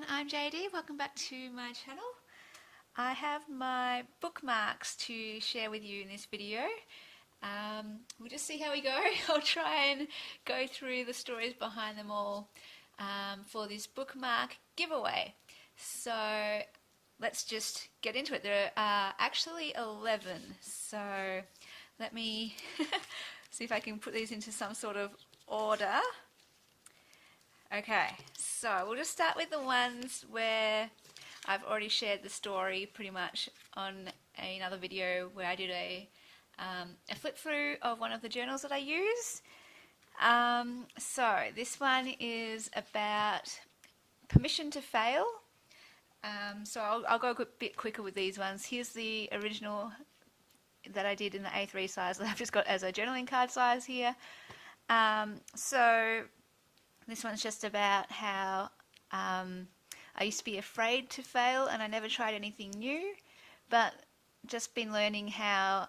I'm JD. Welcome back to my channel. I have my bookmarks to share with you in this video. We'll just see how we go. I'll try and go through the stories behind them all for this bookmark giveaway. So let's just get into it. There are actually 11, so let me see if I can put these into some sort of order. Okay, so we'll just start with the ones where I've already shared the story pretty much on another video where I did a flip through of one of the journals that I use. So this one is about permission to fail. So I'll go a bit quicker with these ones. Here's the original that I did in the A3 size that I've just got as a journaling card size here. So this one's just about how I used to be afraid to fail and I never tried anything new, but just been learning how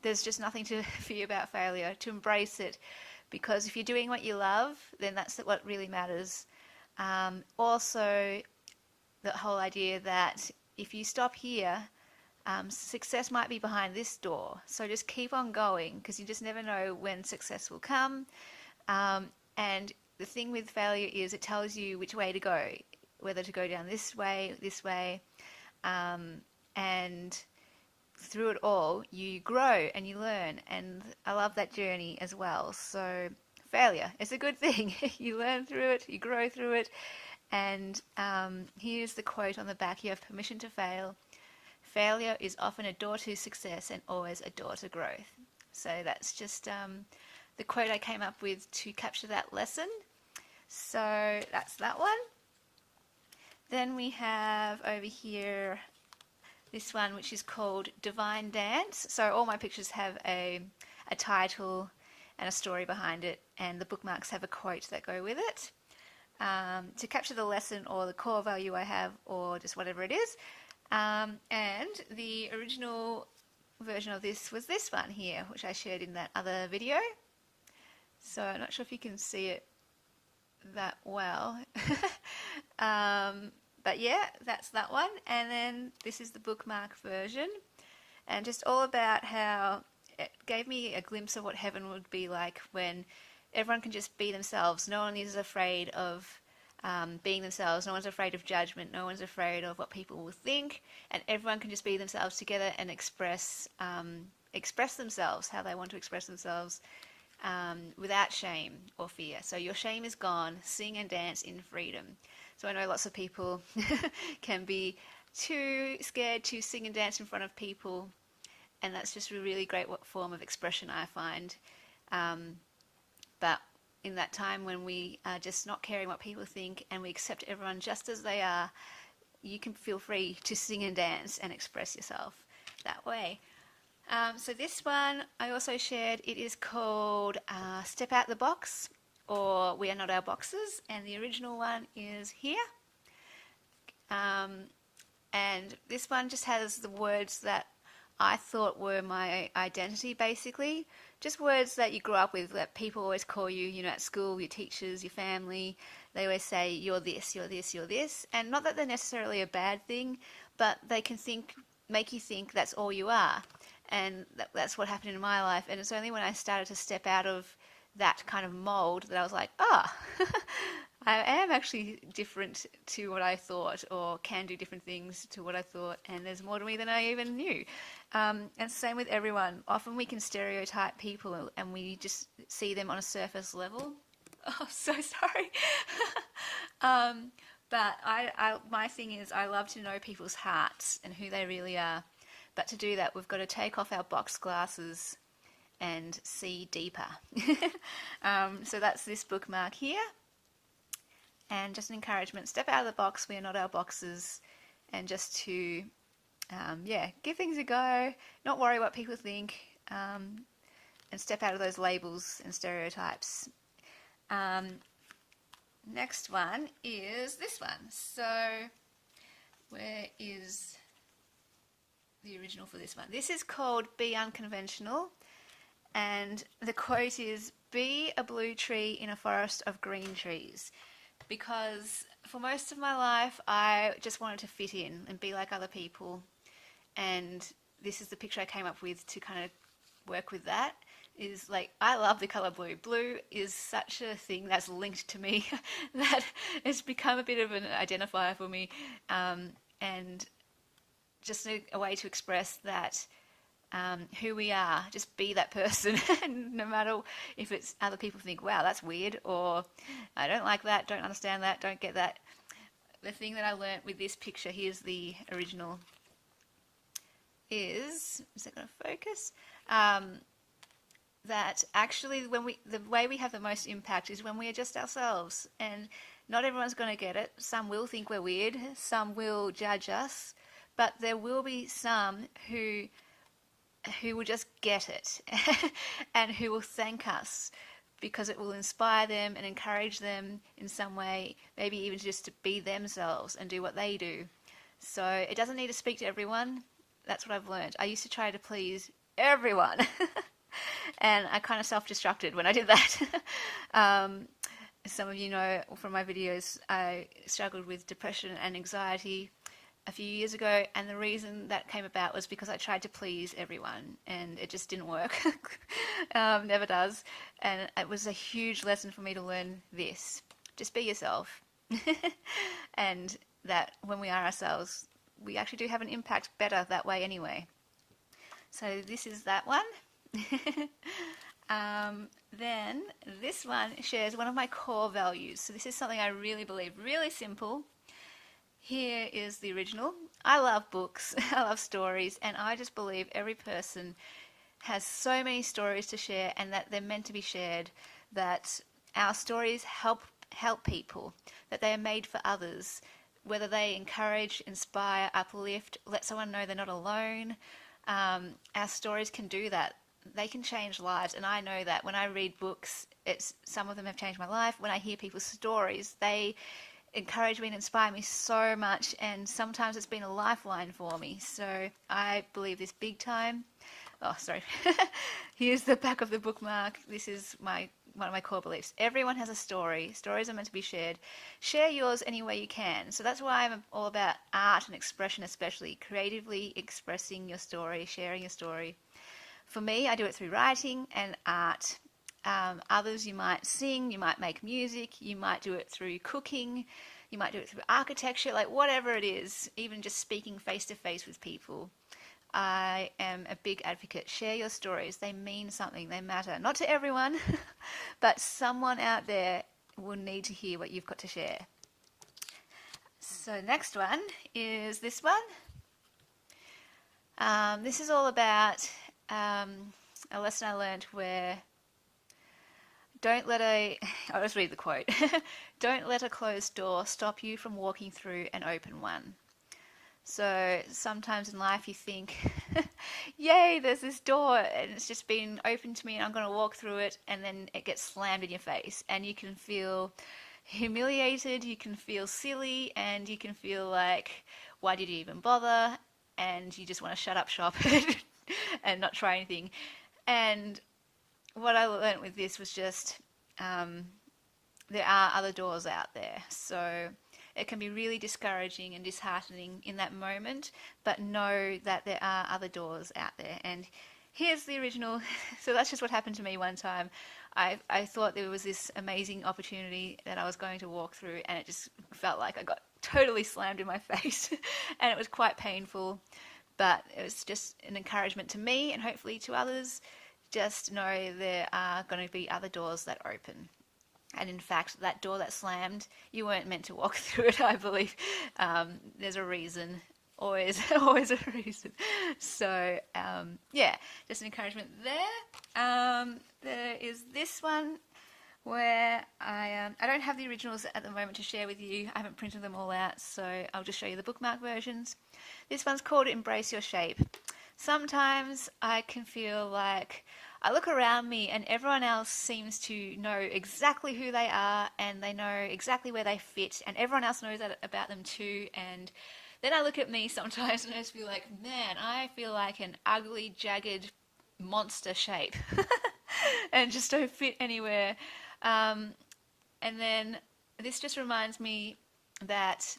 there's just nothing to fear about failure, to embrace it, because if you're doing what you love, then that's what really matters. Also, the whole idea that if you stop here, success might be behind this door, so just keep on going, because you just never know when success will come. And the thing with failure is it tells you which way to go, whether to go down this way, and through it all you grow and you learn, and I love that journey as well. So failure, it's a good thing. You learn through it, you grow through it, and here's the quote on the back: you have permission to fail. Failure is often a door to success and always a door to growth. So that's just the quote I came up with to capture that lesson. So that's that one. Then we have over here this one, which is called Divine Dance. So all my pictures have a title and a story behind it, and the bookmarks have a quote that go with it to capture the lesson or the core value I have, or just whatever it is. And the original version of this was this one here, which I shared in that other video. So I'm not sure if you can see it that well. But yeah, that's that one. And then this is the bookmark version, and just all about how it gave me a glimpse of what heaven would be like when everyone can just be themselves. No one is afraid of being themselves. No one's afraid of judgment. No one's afraid of what people will think, and everyone can just be themselves together and express themselves how they want to express themselves, without shame or fear. So your shame is gone. Sing and dance in freedom. So I know lots of people can be too scared to sing and dance in front of people, and that's just a really great form of expression, I find. But in that time when we are just not caring what people think and we accept everyone just as they are, you can feel free to sing and dance and express yourself that way. So this one I also shared. It is called Step Out the Box, or We Are Not Our Boxes, and the original one is here. And this one just has the words that I thought were my identity, basically. Just words that you grew up with, that people always call you, at school, your teachers, your family. They always say, you're this, you're this, you're this. And not that they're necessarily a bad thing, but they can make you think that's all you are. And that's what happened in my life. And it's only when I started to step out of that kind of mold that I was like, I am actually different to what I thought, or can do different things to what I thought, and there's more to me than I even knew. And same with everyone. Often we can stereotype people and we just see them on a surface level. Oh, so sorry. But my thing is, I love to know people's hearts and who they really are. But to do that, we've got to take off our box glasses and see deeper. So that's this bookmark here. And just an encouragement: step out of the box. We are not our boxes. And just to, give things a go, not worry what people think, and step out of those labels and stereotypes. Next one is this one. So where is the original for this one? This is called Be Unconventional, and the quote is, "Be a blue tree in a forest of green trees," because for most of my life, I just wanted to fit in and be like other people. And this is the picture I came up with to kind of work with that. Is like, I love the color blue. Blue is such a thing that's linked to me that it's become a bit of an identifier for me, and just a way to express that, who we are. Just be that person, and no matter if it's other people think, "Wow, that's weird," or "I don't like that, don't understand that, don't get that." The thing that I learnt with this picture, here's the original, is that going to focus? That actually the way we have the most impact is when we are just ourselves, and not everyone's going to get it. Some will think we're weird, some will judge us, but there will be some who will just get it and who will thank us because it will inspire them and encourage them in some way, maybe even just to be themselves and do what they do. So it doesn't need to speak to everyone. That's what I've learned. I used to try to please everyone and I kind of self-destructed when I did that. Some of you know from my videos, I struggled with depression and anxiety a few years ago, and the reason that came about was because I tried to please everyone and it just didn't work. Never does. And it was a huge lesson for me to learn this. Just be yourself. And that when we are ourselves, we actually do have an impact better that way anyway. So this is that one. Then this one shares one of my core values. So this is something I really believe, really simple. Here is the original. I love books, I love stories, and I just believe every person has so many stories to share and that they're meant to be shared, that our stories help people, that they are made for others, whether they encourage, inspire, uplift, let someone know they're not alone. Our stories can do that. They can change lives, and I know that when I read books, some of them have changed my life. When I hear people's stories, they encourage me and inspire me so much, and sometimes it's been a lifeline for me. So I believe this big time. Oh, sorry. Here's the back of the bookmark. This is one of my core beliefs. Everyone has a story. Stories are meant to be shared. Share yours any way you can. So that's why I'm all about art and expression, especially creatively expressing your story, sharing your story. For me, I do it through writing and art. Others, you might sing, you might make music, you might do it through cooking, you might do it through architecture, like whatever it is, even just speaking face to face with people. I am a big advocate. Share your stories. They mean something. They matter. Not to everyone, but someone out there will need to hear what you've got to share. So next one is this one. This is all about a lesson I learned where I'll just read the quote. Don't let a closed door stop you from walking through an open one. So sometimes in life you think, yay, there's this door and it's just been opened to me and I'm going to walk through it, and then it gets slammed in your face and you can feel humiliated, you can feel silly, and you can feel like, why did you even bother? And you just want to shut up shop and not try anything. And what I learned with this was just there are other doors out there. So it can be really discouraging and disheartening in that moment, but know that there are other doors out there. And here's the original. So that's just what happened to me one time. I thought there was this amazing opportunity that I was going to walk through, and it just felt like I got totally slammed in my face and it was quite painful, but it was just an encouragement to me and hopefully to others. Just know there are going to be other doors that open. And in fact, that door that slammed, you weren't meant to walk through it, I believe. There's a reason. Always a reason. So, yeah, just an encouragement there. There is this one where I don't have the originals at the moment to share with you. I haven't printed them all out, so I'll just show you the bookmark versions. This one's called Embrace Your Shape. Sometimes I can feel like I look around me and everyone else seems to know exactly who they are and they know exactly where they fit, and everyone else knows that about them too. And then I look at me sometimes and I just feel like, man, I feel like an ugly, jagged monster shape and just don't fit anywhere. And then this just reminds me that,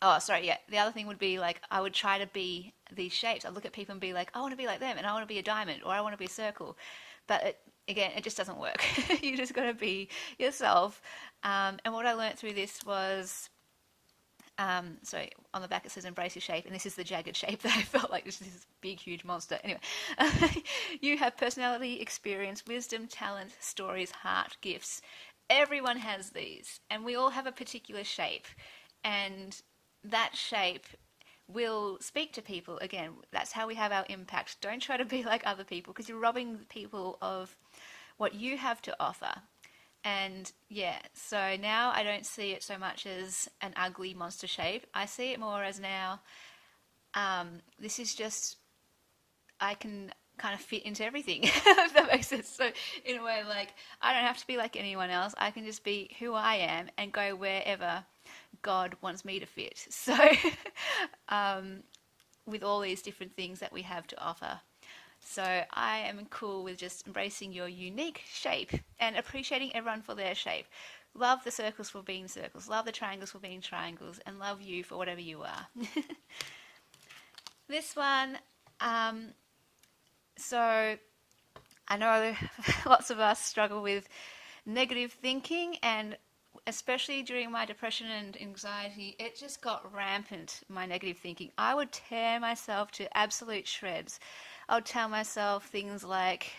oh, sorry, yeah. The other thing would be like I would try to be these shapes. I'd look at people and be like, I want to be like them, and I want to be a diamond, or I want to be a circle. But again, it just doesn't work. You just got to be yourself. And what I learned through this was, sorry, on the back it says embrace your shape, and this is the jagged shape that I felt like this big, huge monster. Anyway, you have personality, experience, wisdom, talent, stories, heart, gifts. Everyone has these, and we all have a particular shape. And that shape will speak to people. Again, that's how we have our impact. Don't try to be like other people, because you're robbing people of what you have to offer. And yeah, so now I don't see it so much as an ugly monster shape. I see it more as now, this is just, I can kind of fit into everything, if that makes sense. So in a way, like, I don't have to be like anyone else. I can just be who I am and go wherever God wants me to fit. So with all these different things that we have to offer. So I am cool with just embracing your unique shape and appreciating everyone for their shape. Love the circles for being circles, love the triangles for being triangles, and love you for whatever you are. This one, so I know lots of us struggle with negative thinking, and especially during my depression and anxiety, it just got rampant, my negative thinking. I would tear myself to absolute shreds. I would tell myself things like,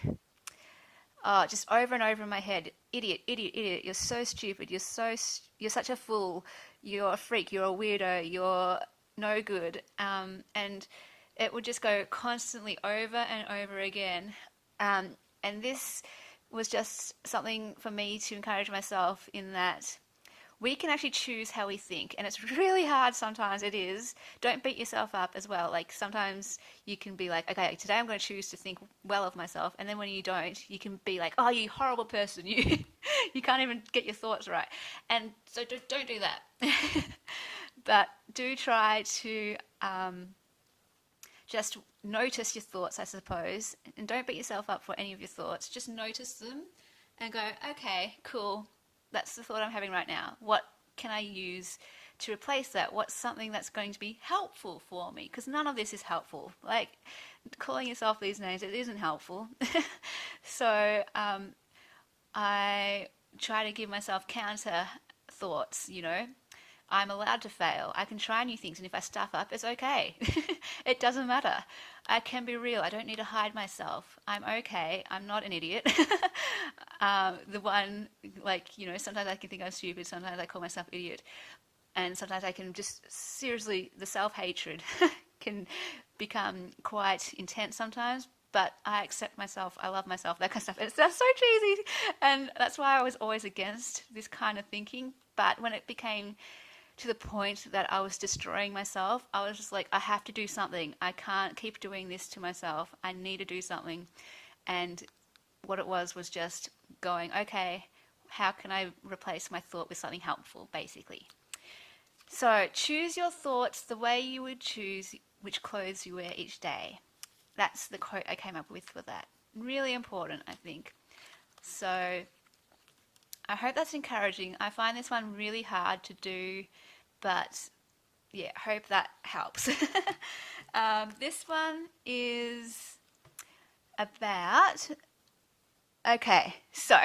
oh, just over and over in my head, idiot, idiot, idiot, you're so stupid, you're such a fool, you're a freak, you're a weirdo, you're no good. And it would just go constantly over and over again. And this was just something for me to encourage myself in that we can actually choose how we think, and it's really hard sometimes. It is. Don't beat yourself up as well. Like sometimes you can be like, okay, today I'm going to choose to think well of myself, and then when you don't, you can be like, oh, you horrible person, you can't even get your thoughts right. And so don't do that. But do try to just notice your thoughts, I suppose, and don't beat yourself up for any of your thoughts. Just notice them and go, okay, cool. That's the thought I'm having right now. What can I use to replace that? What's something that's going to be helpful for me? Because none of this is helpful. Like calling yourself these names, it isn't helpful. So I try to give myself counter thoughts, I'm allowed to fail. I can try new things, and if I stuff up, it's okay. It doesn't matter. I can be real. I don't need to hide myself. I'm okay. I'm not an idiot. The one, sometimes I can think I'm stupid. Sometimes I call myself idiot. And sometimes I can just, seriously, the self-hatred can become quite intense sometimes. But I accept myself, I love myself, that kind of stuff. And that's so cheesy. And that's why I was always against this kind of thinking. But when it became to the point that I was destroying myself, I was just like, I have to do something. I can't keep doing this to myself. I need to do something. And what it was just going, okay, how can I replace my thought with something helpful, basically. So choose your thoughts the way you would choose which clothes you wear each day. That's the quote I came up with for that. Really important, I think. So I hope that's encouraging. I find this one really hard to do, but yeah, hope that helps. This one is about, okay, so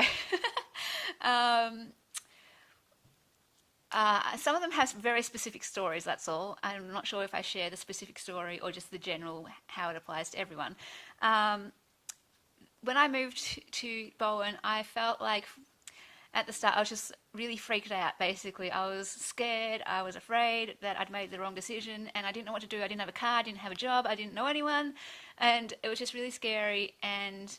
some of them have very specific stories, that's all. I'm not sure if I share the specific story or just the general, how it applies to everyone. When I moved to Bowen, I felt like at the start I was just really freaked out, basically. I was scared, I was afraid that I'd made the wrong decision, and I didn't know what to do. I didn't have a car, I didn't have a job, I didn't know anyone, and it was just really scary. And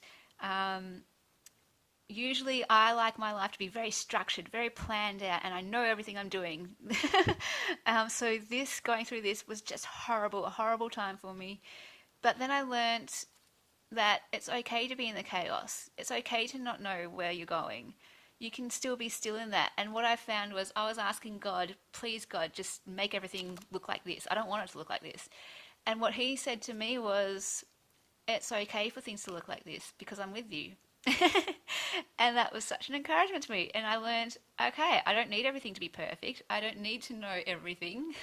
usually I like my life to be very structured, very planned out, and I know everything I'm doing. So going through this was just horrible, a horrible time for me. But then I learnt that it's okay to be in the chaos. It's okay to not know where you're going. You can still be still in that. And what I found was I was asking God, please God, just make everything look like this. I don't want it to look like this. And what he said to me was, it's okay for things to look like this because I'm with you. And that was such an encouragement to me. And I learned, okay, I don't need everything to be perfect. I don't need to know everything.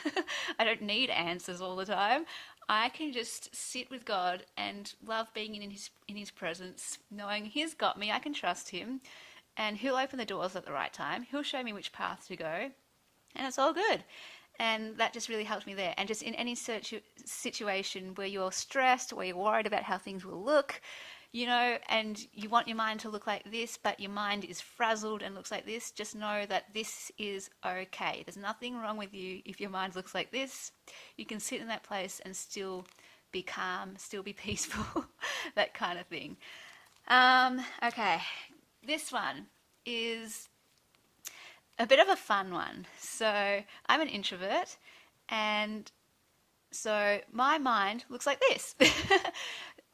I don't need answers all the time. I can just sit with God and love being in his presence, knowing he's got me. I can trust him, and he'll open the doors at the right time. He'll show me which path to go, and it's all good. And that just really helped me there. And just in any situation where you're stressed, where you're worried about how things will look, and you want your mind to look like this, but your mind is frazzled and looks like this, just know that this is okay. There's nothing wrong with you if your mind looks like this. You can sit in that place and still be calm, still be peaceful, that kind of thing. Okay, this one is a bit of a fun one. So I'm an introvert, and so my mind looks like this.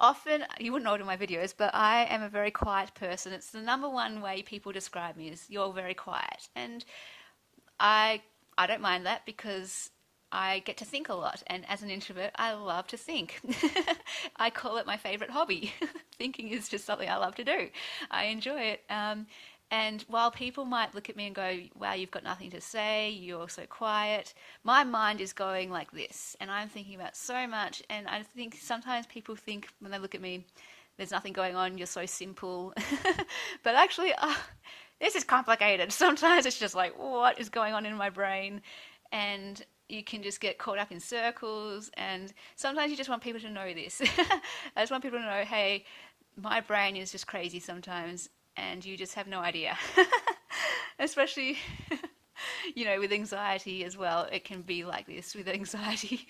Often, you wouldn't know it in my videos, but I am a very quiet person. It's the number one way people describe me is you're very quiet. And I don't mind that because I get to think a lot. And as an introvert, I love to think. I call it my favorite hobby. Thinking is just something I love to do. I enjoy it. And while people might look at me and go, wow, you've got nothing to say, you're so quiet, my mind is going like this. And I'm thinking about so much. And I think sometimes people think when they look at me, there's nothing going on, you're so simple. But actually, this is complicated. Sometimes it's just like, what is going on in my brain? And you can just get caught up in circles. And sometimes you just want people to know this. I just want people to know, hey, my brain is just crazy sometimes. And you just have no idea. Especially, with anxiety as well. It can be like this with anxiety.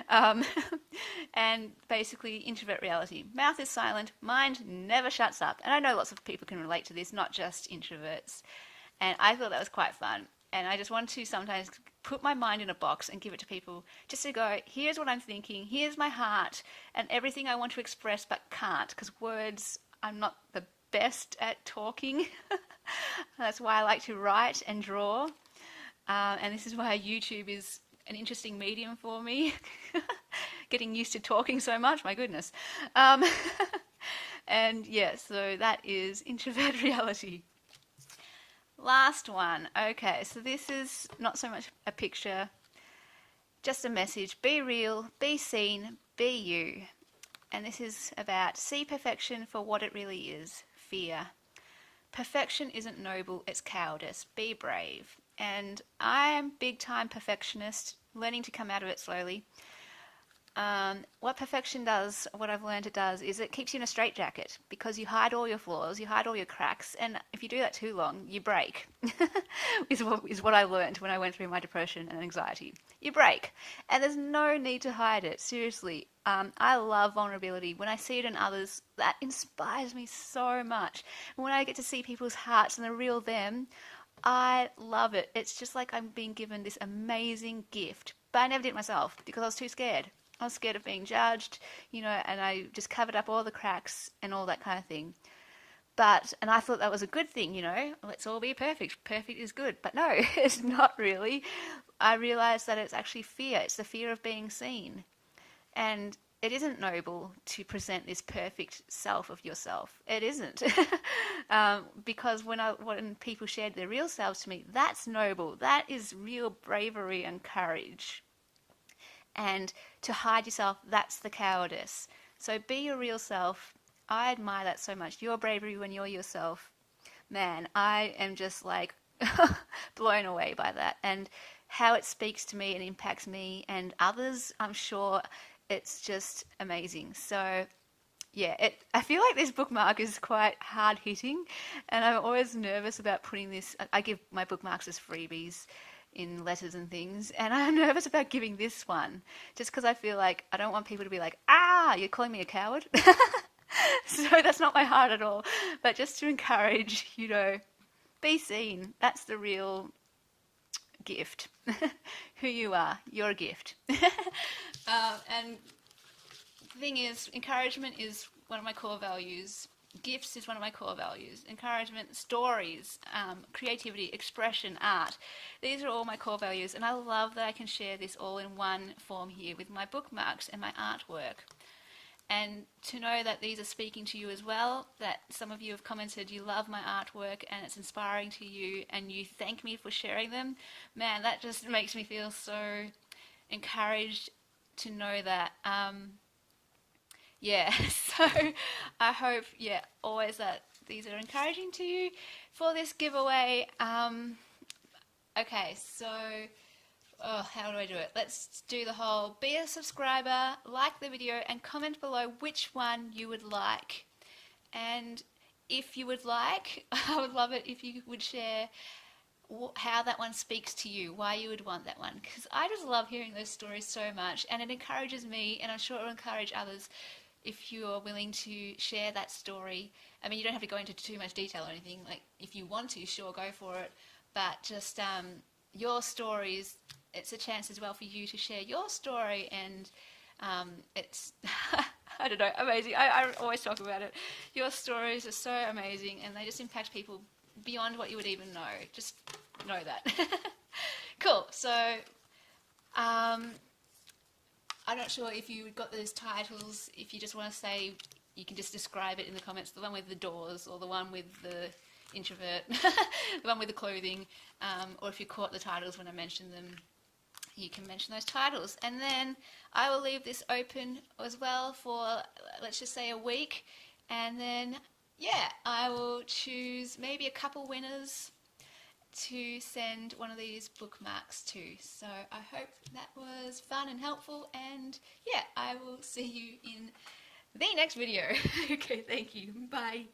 And basically, introvert reality. Mouth is silent, mind never shuts up. And I know lots of people can relate to this, not just introverts. And I thought that was quite fun. And I just want to sometimes put my mind in a box and give it to people just to go, here's what I'm thinking, here's my heart, and everything I want to express but can't, because words, I'm not the best at talking. That's why I like to write and draw. And this is why YouTube is an interesting medium for me. Getting used to talking so much, my goodness. And yeah, so that is introvert reality. Last one. Okay, so this is not so much a picture, just a message. Be real, be seen, be you. And this is about see perfection for what it really is, fear. Perfection isn't noble, it's cowardice. Be brave. And I am big time perfectionist, learning to come out of it slowly. What perfection does, what I've learned it does, is it keeps you in a straitjacket because you hide all your flaws, you hide all your cracks, and if you do that too long, you break. is what I learned when I went through my depression and anxiety. You break, and there's no need to hide it. Seriously, I love vulnerability. When I see it in others, that inspires me so much. And when I get to see people's hearts and the real them, I love it. It's just like I'm being given this amazing gift, but I never did it myself because I was too scared. I was scared of being judged, and I just covered up all the cracks and all that kind of thing. And I thought that was a good thing, let's all be perfect. Perfect is good. But no, it's not really. I realized that it's actually fear. It's the fear of being seen. And it isn't noble to present this perfect self of yourself. It isn't. Because when people shared their real selves to me, that's noble. That is real bravery and courage. And to hide yourself, that's the cowardice. So be your real self. I admire that so much. Your bravery when you're yourself. Man, I am just like blown away by that. And how it speaks to me and impacts me and others, I'm sure it's just amazing. So yeah, I feel like this bookmark is quite hard hitting, and I'm always nervous about putting this. I give my bookmarks as freebies in letters and things, and I'm nervous about giving this one just because I feel like I don't want people to be like, you're calling me a coward. So that's not my heart at all, but just to encourage, be seen. That's the real gift. Who you are, you're a gift. And the thing is, encouragement is one of my core values. Gifts is one of my core values. Encouragement, stories, creativity, expression, art. These are all my core values, and I love that I can share this all in one form here with my bookmarks and my artwork. and to know that these are speaking to you as well, that some of you have commented you love my artwork and it's inspiring to you and you thank me for sharing them. Man, that just makes me feel so encouraged to know that. Yeah, so I hope, yeah, always that these are encouraging to you for this giveaway. Okay, so how do I do it? Let's do the whole be a subscriber, like the video, and comment below which one you would like. And if you would like, I would love it if you would share how that one speaks to you, why you would want that one, because I just love hearing those stories so much, and it encourages me, and I'm sure it will encourage others if you're willing to share that story. I mean, you don't have to go into too much detail or anything. Like, if you want to, sure, go for it. But just your stories, it's a chance as well for you to share your story, and it's, I don't know, amazing. I always talk about it. Your stories are so amazing, and they just impact people beyond what you would even know. Just know that. Cool. So, I'm not sure if you got those titles. If you just want to say, you can just describe it in the comments. The one with the doors, or the one with the introvert, the one with the clothing, or if you caught the titles when I mentioned them, you can mention those titles. And then I will leave this open as well for, let's just say, a week, and then yeah, I will choose maybe a couple winners to send one of these bookmarks to. So I hope that was fun and helpful, and yeah, I will see you in the next video. Okay, thank you. Bye.